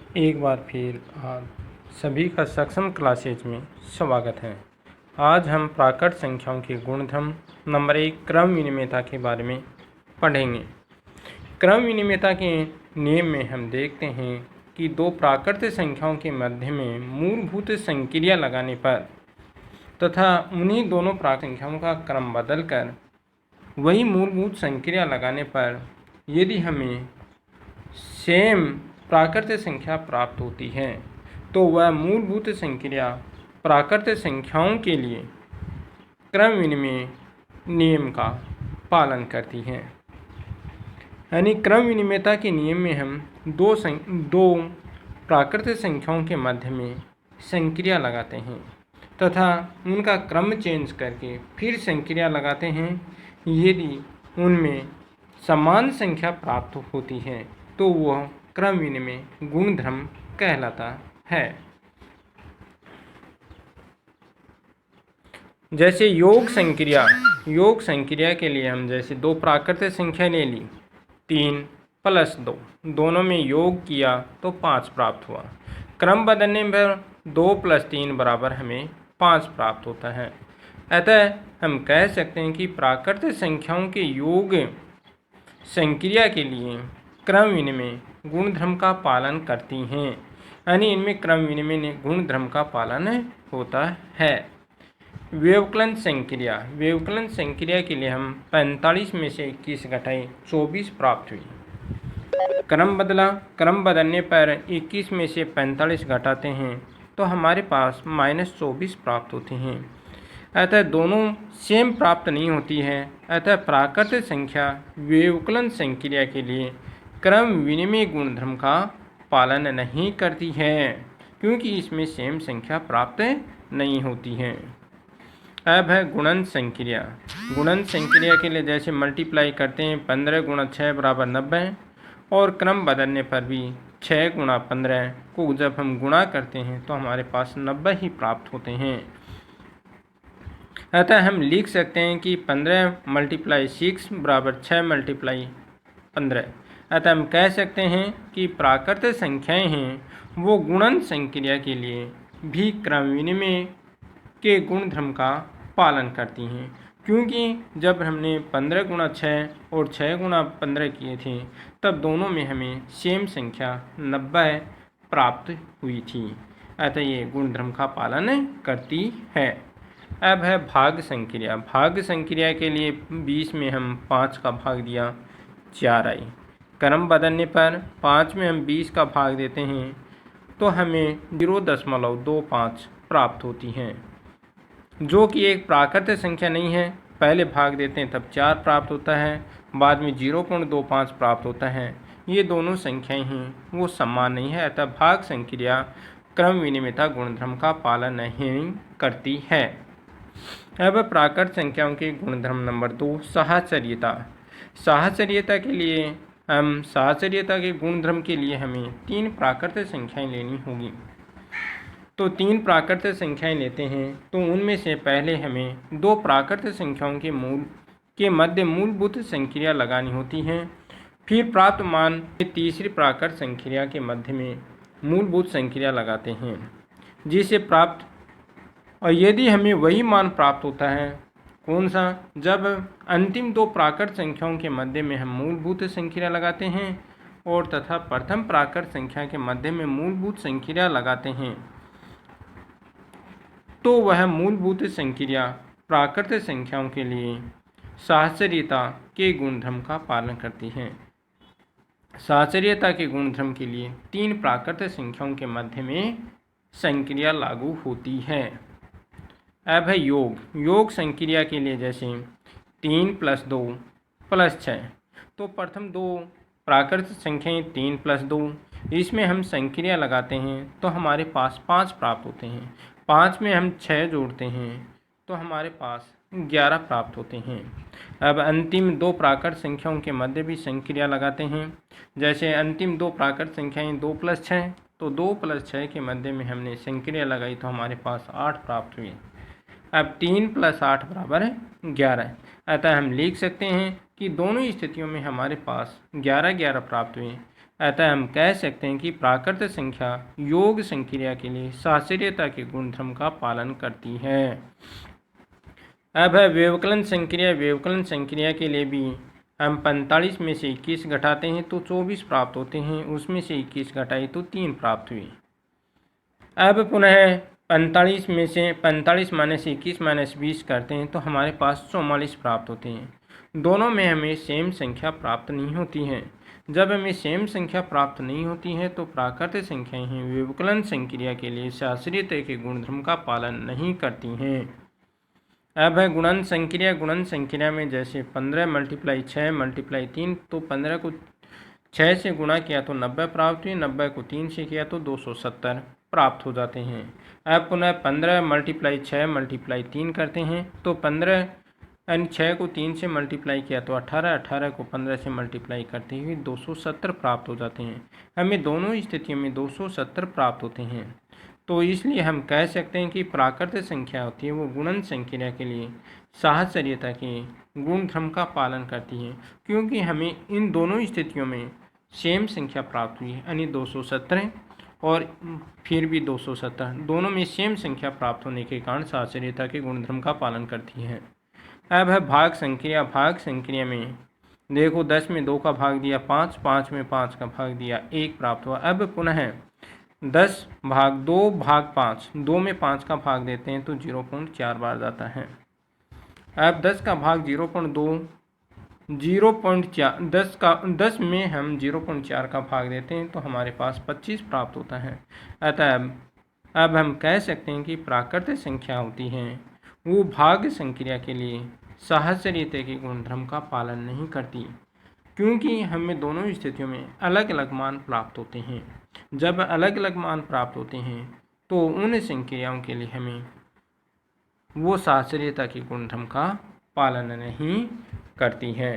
एक बार फिर आप सभी का सक्षम क्लासेज में स्वागत है। आज हम प्राकृत संख्याओं के गुणधर्म नंबर 1 क्रम विनिमेयता के बारे में पढ़ेंगे। क्रम विनिमेयता के नियम में हम देखते हैं कि दो प्राकृत संख्याओं के मध्य में मूलभूत संक्रिया लगाने पर तथा उन्हीं दोनों प्राकृत संख्याओं का क्रम बदलकर वही मूलभूत संक्रिया लगाने पर यदि हमें सेम प्राकृत संख्या प्राप्त होती है तो वह मूलभूत संक्रिया प्राकृत संख्याओं के लिए क्रम विनिमय नियम का पालन करती है। यानी क्रम विनिमयता के नियम में हम दो प्राकृत संख्याओं के मध्य में संक्रिया लगाते हैं तथा उनका क्रम चेंज करके फिर संक्रिया लगाते हैं। यदि उनमें समान संख्या प्राप्त होती है तो वह क्रम विनिमय गुणधर्म कहलाता है। जैसे योग संक्रिया के लिए हम जैसे दो प्राकृत संख्या ले ली 3 + 2, दोनों में योग किया तो 5 प्राप्त हुआ। क्रम बदलने पर 2 + 3 बराबर हमें 5 प्राप्त होता है। अतः हम कह सकते हैं कि प्राकृत संख्याओं के योग संक्रिया के लिए क्रम विनिमय गुणधर्म का पालन करती हैं। यानी इनमें क्रम विनिमय गुणधर्म का पालन होता है। व्यवकलन संक्रिया के लिए हम 45 में से 21 घटाए 24 प्राप्त हुई। क्रम बदलने पर 21 में से 45 घटाते हैं तो हमारे पास -24 प्राप्त होते हैं। अतः दोनों सेम प्राप्त नहीं होती है। अतः प्राकृत संख्या व्यवकलन संक्रिया के लिए क्रम विनिमय गुणधर्म का पालन नहीं करती है क्योंकि इसमें सेम संख्या प्राप्त नहीं होती है। अब है गुणन संक्रिया के लिए जैसे मल्टीप्लाई करते हैं 15 × 6 = 90 और क्रम बदलने पर भी 6 × 15 को जब हम गुणा करते हैं तो हमारे पास 90 ही प्राप्त होते हैं। अतः हम लिख सकते हैं कि 15 × 6 = 6 × 15। अतः हम कह सकते हैं कि प्राकृत संख्याएं हैं वो गुणन संक्रिया के लिए भी क्रम विनिमय के गुणधर्म का पालन करती हैं क्योंकि जब हमने 15 × 6 और 6 × 15 किए थे तब दोनों में हमें सेम संख्या 90 प्राप्त हुई थी। अतः ये गुणधर्म का पालन करती है। अब है भाग संक्रिया के लिए 20 में हम 5 का भाग दिया 4 आई। क्रम बदलने पर 5 में हम 20 का भाग देते हैं तो हमें 0.25 प्राप्त होती हैं जो कि एक प्राकृत संख्या नहीं है। पहले भाग देते हैं तब 4 प्राप्त होता है, बाद में 0.25 प्राप्त होता है। ये दोनों संख्याएं हैं वो समान नहीं है। अतः भाग संक्रिया क्रम विनिमयता गुणधर्म का पालन नहीं करती है। अब प्राकृत संख्याओं के गुणधर्म नंबर 2 साहचर्यता के लिए साहचर्यता के गुणधर्म के लिए हमें 3 प्राकृत संख्याएं लेनी होगी। तो 3 प्राकृत संख्याएं लेते हैं तो उनमें से पहले हमें 2 प्राकृत संख्याओं के मध्य मूलभूत संक्रिया लगानी होती है। फिर प्राप्त मान तीसरी प्राकृत संक्रिया के मध्य में मूलभूत संक्रिया लगाते हैं जिसे प्राप्त, और यदि हमें वही मान प्राप्त होता है कौन सा, जब अंतिम 2 प्राकृत संख्याओं के मध्य में हम मूलभूत संक्रिया लगाते हैं और तथा प्रथम प्राकृत संख्या के मध्य में मूलभूत संक्रिया लगाते हैं तो वह मूलभूत संक्रिया प्राकृत संख्याओं के लिए साहचर्यता के गुणधर्म का पालन करती है। साहचर्यता के गुणधर्म के लिए 3 प्राकृत संख्याओं के मध्य में संक्रिया लागू होती है। अब है योग संक्रिया के लिए जैसे 3 + 2 + 6, तो प्रथम 2 प्राकृत संख्याएं 3 + 2, इसमें हम संक्रिया लगाते हैं तो हमारे पास 5 प्राप्त होते हैं। 5 में हम 6 जोड़ते हैं तो हमारे पास 11 प्राप्त होते हैं। अब अंतिम 2 प्राकृत संख्याओं के मध्य भी संक्रिया लगाते हैं। जैसे अंतिम 2 प्राकृत संख्याएं 2 + 6, तो 2 + 6 के मध्य में हमने संक्रिया लगाई तो हमारे पास 8 प्राप्त हुए। अब 3 + 8 = 11। अतः हम लिख सकते हैं कि दोनों स्थितियों में हमारे पास 11 प्राप्त हुए। अतः हम कह सकते हैं कि प्राकृतिक संख्या योग संक्रिया के लिए साहचर्यता के गुणधर्म का पालन करती है। अब है व्यवकलन संक्रिया। व्यवकलन संक्रिया के लिए भी हम 45 में से 21 घटाते हैं तो 24 प्राप्त होते हैं, उसमें से 21 घटाए तो 3 प्राप्त हुए। अब पुनः 45 में से 45 माइनस 21 माइनस 20 करते हैं तो हमारे पास 44 प्राप्त होते हैं। दोनों में हमें सेम संख्या प्राप्त नहीं होती है। जब हमें सेम संख्या प्राप्त नहीं होती है तो प्राकृतिक संख्याएं हैं व्यवकलन संक्रिया के लिए शास्त्रीयता के गुणधर्म का पालन नहीं करती हैं। अब है गुणन संक्रिया। गुणन संक्रिया में जैसे 15 × 6 × 3, तो 15 को 6 से गुणा किया तो 90 प्राप्त हुए, 90 को 3 से किया तो 270 प्राप्त हो जाते हैं। अब पुनः 15 × 6 × 3 करते हैं तो 15 यानी 6 को 3 से मल्टीप्लाई किया तो 18, 18 को 15 से मल्टीप्लाई करते हुए 270 प्राप्त हो जाते हैं। हमें दोनों स्थितियों में 270 प्राप्त होते हैं। तो इसलिए हम कह सकते हैं कि प्राकृतिक संख्या होती है वो गुणन संक्रिया के लिए साहचर्यता के गुणधर्म का पालन करती है, क्योंकि हमें इन दोनों स्थितियों में सेम संख्या प्राप्त हुई है, यानी 270 और फिर भी 270, दोनों में सेम संख्या प्राप्त होने के कारण साहचर्यता के गुणधर्म का पालन करती है। अब है भाग संक्रिया। भाग संक्रिया में देखो 10 में 2 का भाग दिया 5, 5 में 5 का भाग दिया 1 प्राप्त हुआ। अब पुनः 10 भाग 2 भाग 5, 2 में 5 का भाग देते हैं तो 0.4 बार जाता है। अब 10 का भाग 0.2, 0.4 10 में हम 0.4 का भाग देते हैं तो हमारे पास 25 प्राप्त होता है। अतः अब हम कह सकते हैं कि प्राकृतिक संख्या होती हैं वो भाग संक्रिया के लिए साहचर्यता के गुणधर्म का पालन नहीं करती, क्योंकि हमें दोनों स्थितियों में अलग अलग मान प्राप्त होते हैं। जब अलग अलग मान प्राप्त होते हैं तो उन संक्रियाओं के लिए हमें वो साहचर्यता के गुणधर्म का पालन नहीं करती है।